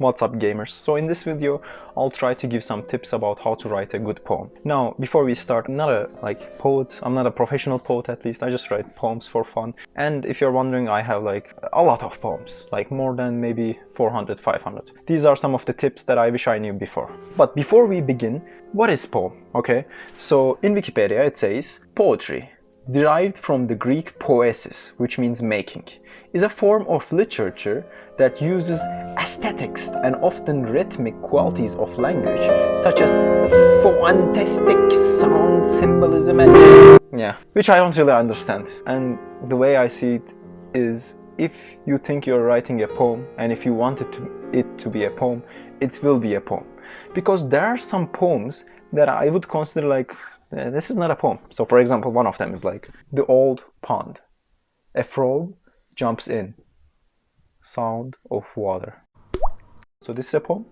What's up, gamers? So in this video I'll try to give some tips about how to write a good poem. Now before we start, I'm not a poet, I'm not a professional poet, at least I just write poems for fun. And if you're wondering, I have a lot of poems, more than maybe 400, 500. These are some of the tips that I wish I knew before. But before we begin, what is poem? Okay, so in Wikipedia it says poetry, derived from the Greek poesis, which means making, is a form of literature that uses aesthetics and often rhythmic qualities of language, such as fantastic sound, symbolism, and which I don't really understand. And the way I see it is, if you think you're writing a poem and if you want it to be a poem, it will be a poem. Because there are some poems that I would consider this is not a poem. So for example, one of them is The Old Pond. A frog jumps in. Sound of water. So this is a poem.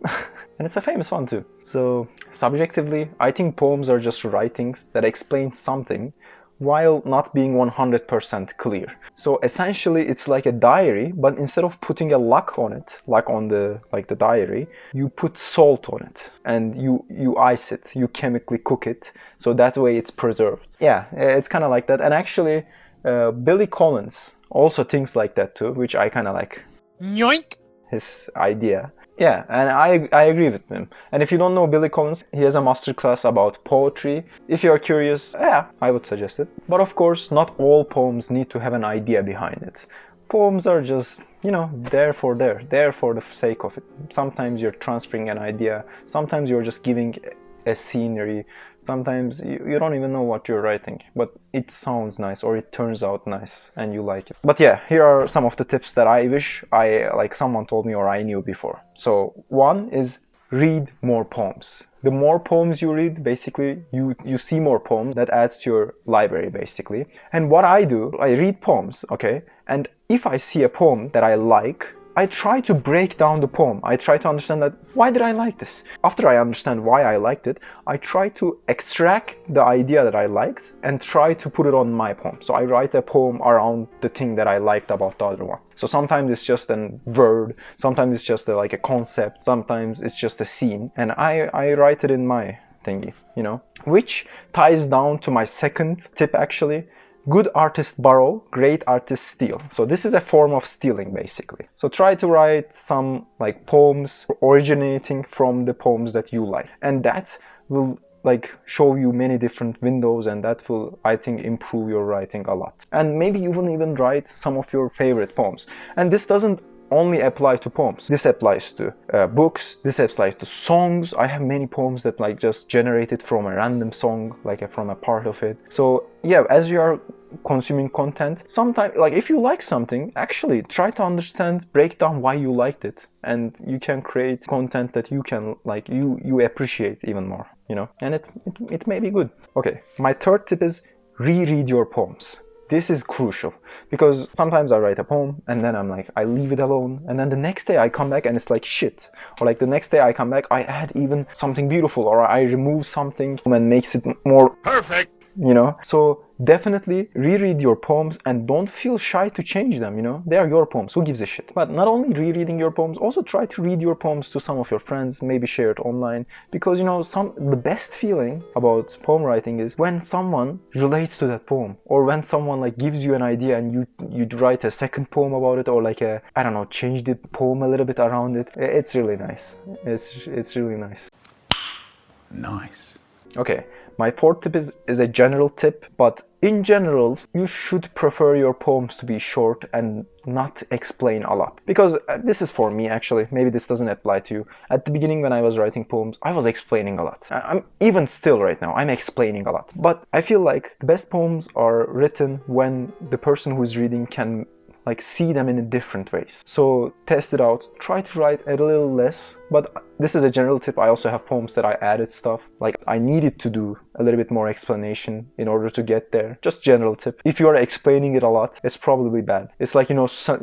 And it's a famous one too. So subjectively, I think poems are just writings that explain something while not being 100% clear. So essentially it's like a diary, but instead of putting a lock on it, like on the diary, you put salt on it and you ice it, you chemically cook it, so that way it's preserved. Yeah, it's kind of like that. And actually Billy Collins also thinks like that too, which I kind of like. Yoink! His idea. Yeah, and I agree with him. And if you don't know Billy Collins, he has a masterclass about poetry. If you're curious, yeah, I would suggest it. But of course, not all poems need to have an idea behind it. Poems are just, there for the sake of it. Sometimes you're transferring an idea, sometimes you're just giving a scenery, sometimes you don't even know what you're writing, but it sounds nice or it turns out nice and you like it. But yeah, here are some of the tips that I wish someone told me or I knew before. So one is read more poems. The more poems you read, basically you see more poems. That adds to your library basically. And what I do, I read poems, okay, and if I see a poem that I like, I try to break down the poem. I try to understand that, why did I like this? After I understand why I liked it, I try to extract the idea that I liked and try to put it on my poem. So I write a poem around the thing that I liked about the other one. So sometimes it's just a word, sometimes it's just a concept, sometimes it's just a scene, and I write it in my thingy, which ties down to my second tip actually. Good artists borrow, great artists steal. So this is a form of stealing basically. So try to write some poems originating from the poems that you like. And that will show you many different windows, and that will, I think, improve your writing a lot. And maybe you will even write some of your favorite poems. And this doesn't only apply to poems. This applies to books, this applies to songs. I have many poems that just generated from a random song, from a part of it. So yeah, as you are consuming content, sometimes if you like something, actually try to understand, break down why you liked it, and you can create content that you can you appreciate even more, and it may be good. Okay, my third tip is reread your poems. This is crucial, because sometimes I write a poem and then I leave it alone, and then the next day I come back and it's shit. Or the next day I come back, I add even something beautiful, or I remove something and makes it more perfect. So definitely reread your poems and don't feel shy to change them, They are your poems, who gives a shit? But not only rereading your poems, also try to read your poems to some of your friends, maybe share it online. Because the best feeling about poem writing is when someone relates to that poem, or when someone gives you an idea and you write a second poem about it, or I don't know, change the poem a little bit around it. It's really nice. It's really nice. Nice. Okay. My fourth tip is a general tip, but in general, you should prefer your poems to be short and not explain a lot. Because this is for me actually, maybe this doesn't apply to you. At the beginning when I was writing poems, I was explaining a lot. I'm even still right now, I'm explaining a lot. But I feel the best poems are written when the person who's reading can see them in different ways. So test it out, try to write a little less, but this is a general tip. I also have poems that I added stuff, I needed to do a little bit more explanation in order to get there. Just general tip. If you are explaining it a lot, it's probably bad. It's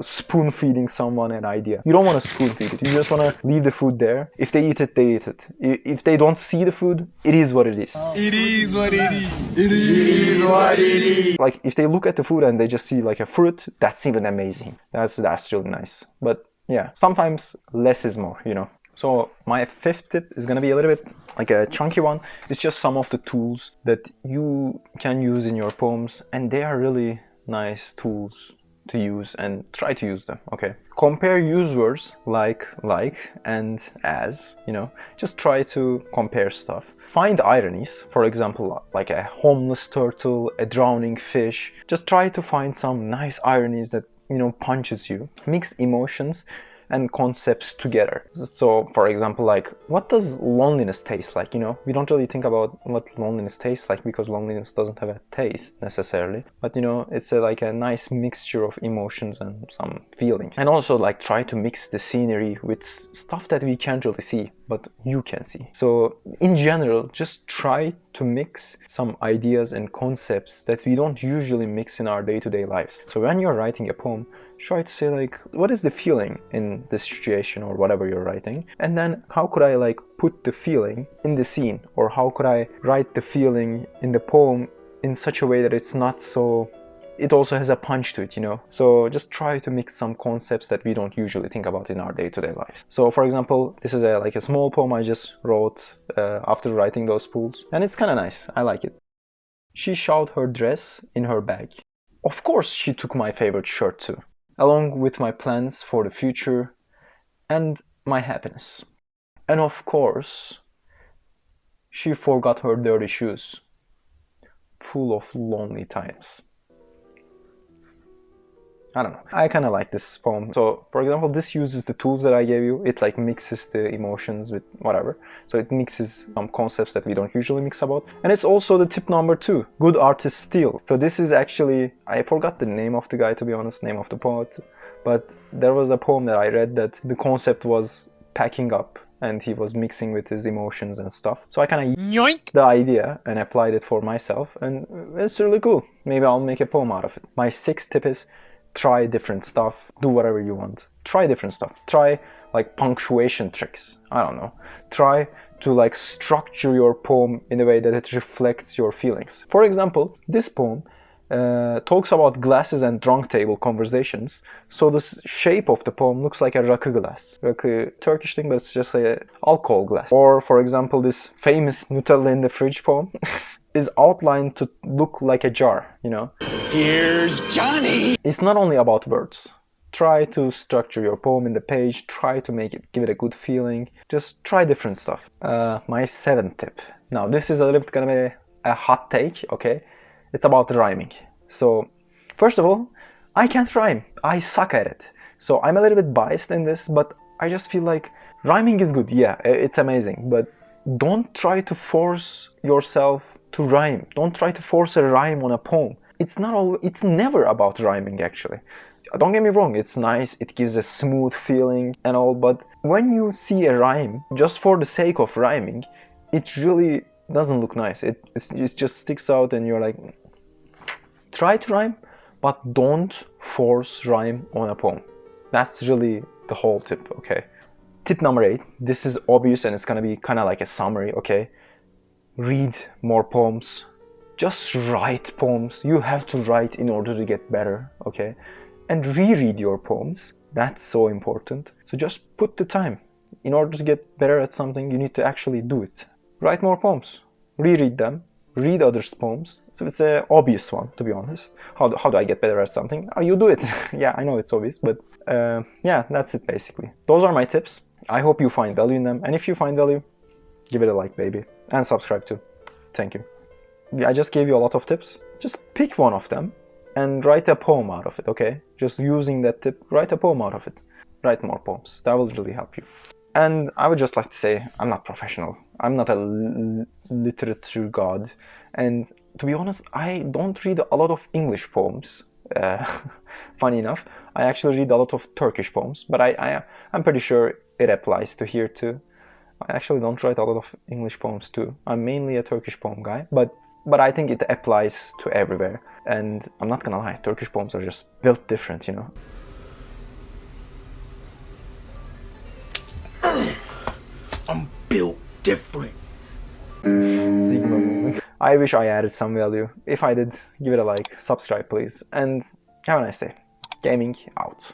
spoon feeding someone an idea. You don't want to spoon feed it. You just want to leave the food there. If they eat it, they eat it. If they don't see the food, it is what it is. It is what it is. It is what it is. If they look at the food and they just see a fruit, that's even amazing. That's really nice. But yeah, sometimes less is more, you know. So my fifth tip is gonna be a little bit like a chunky one. It's just some of the tools that you can use in your poems, and they are really nice tools to use, and try to use them, okay? Compare use words like, and as, you know, just try to compare stuff. Find ironies, for example, like a homeless turtle, a drowning fish. Just try to find some nice ironies that, you know, punches you. Mix emotions and concepts together. So for example, like, what does loneliness taste like? You know, we don't really think about what loneliness tastes like, because loneliness doesn't have a taste necessarily, but you know, it's like a nice mixture of emotions and some feelings. And also, like, try to mix the scenery with stuff that we can't really see but you can see. So in general, just try to mix some ideas and concepts that we don't usually mix in our day-to-day lives. So when you're writing a poem, try to say, like, what is the feeling in this situation or whatever you're writing, and then how could I like put the feeling in the scene, or how could I write the feeling in the poem in such a way that it's not so, it also has a punch to it, you know. So just try to mix some concepts that we don't usually think about in our day-to-day lives. So for example, this is like a small poem I just wrote after writing those pools, and it's kind of nice. I like it. She shoved her dress in her bag. Of course she took my favorite shirt too, along with my plans for the future and my happiness. And of course, she forgot her dirty shoes, full of lonely times. I don't know. I kind of like this poem. So, for example, this uses the tools that I gave you. It like mixes the emotions with whatever. So it mixes some concepts that we don't usually mix about. And it's also the tip number 2. Good artists steal. So this is actually, I forgot the name of the guy, to be honest, name of the poet. But there was a poem that I read that the concept was packing up, and he was mixing with his emotions and stuff. So I kind of yoink the idea and applied it for myself, and it's really cool. Maybe I'll make a poem out of it. My 6th tip is try different stuff. Do whatever you want. Try different stuff. Try like punctuation tricks. I don't know. Try to like structure your poem in a way that it reflects your feelings. For example, this poem talks about glasses and drunk table conversations. So the shape of the poem looks like a rakı glass. Rakı, Turkish thing, but it's just a alcohol glass. Or for example, this famous Nutella in the fridge poem is outlined to look like a jar, you know. Here's Johnny! It's not only about words. Try to structure your poem in the page. Try to make it, give it a good feeling. Just try different stuff. My 7th tip. Now this is a little bit gonna be a hot take, okay? It's about rhyming. So, first of all, I can't rhyme. I suck at it. So I'm a little bit biased in this, but I just feel like rhyming is good. Yeah, it's amazing. But don't try to force yourself to rhyme. Don't try to force a rhyme on a poem. It's never about rhyming, actually. Don't get me wrong, it's nice, it gives a smooth feeling and all, but when you see a rhyme just for the sake of rhyming, it really doesn't look nice. It just sticks out, and you're like, try to rhyme, but don't force rhyme on a poem. That's really the whole tip, okay? Tip number 8, this is obvious and it's gonna be kind of like a summary, okay? Read more poems. Just write poems. You have to write in order to get better, okay? And reread your poems. That's so important. So just put the time. In order to get better at something, you need to actually do it. Write more poems. Reread them. Read others' poems. So it's an obvious one, to be honest. How do I get better at something? Oh, you do it. Yeah, I know it's obvious, but yeah, that's it basically. Those are my tips. I hope you find value in them. And if you find value, give it a like, baby. And subscribe too. Thank you. I just gave you a lot of tips. Just pick one of them and write a poem out of it, okay? Just using that tip, write a poem out of it. Write more poems. That will really help you. And I would just like to say, I'm not professional. I'm not a literature god. And to be honest, I don't read a lot of English poems. Funny enough, I actually read a lot of Turkish poems, but I'm pretty sure it applies to here too. I actually don't write a lot of English poems too. I'm mainly a Turkish poem guy, but I think it applies to everywhere. And I'm not gonna lie, Turkish poems are just built different, you know. I'm built different. Sigma movement. I wish I added some value. If I did, give it a like, subscribe please, and have a nice day. Gaming out.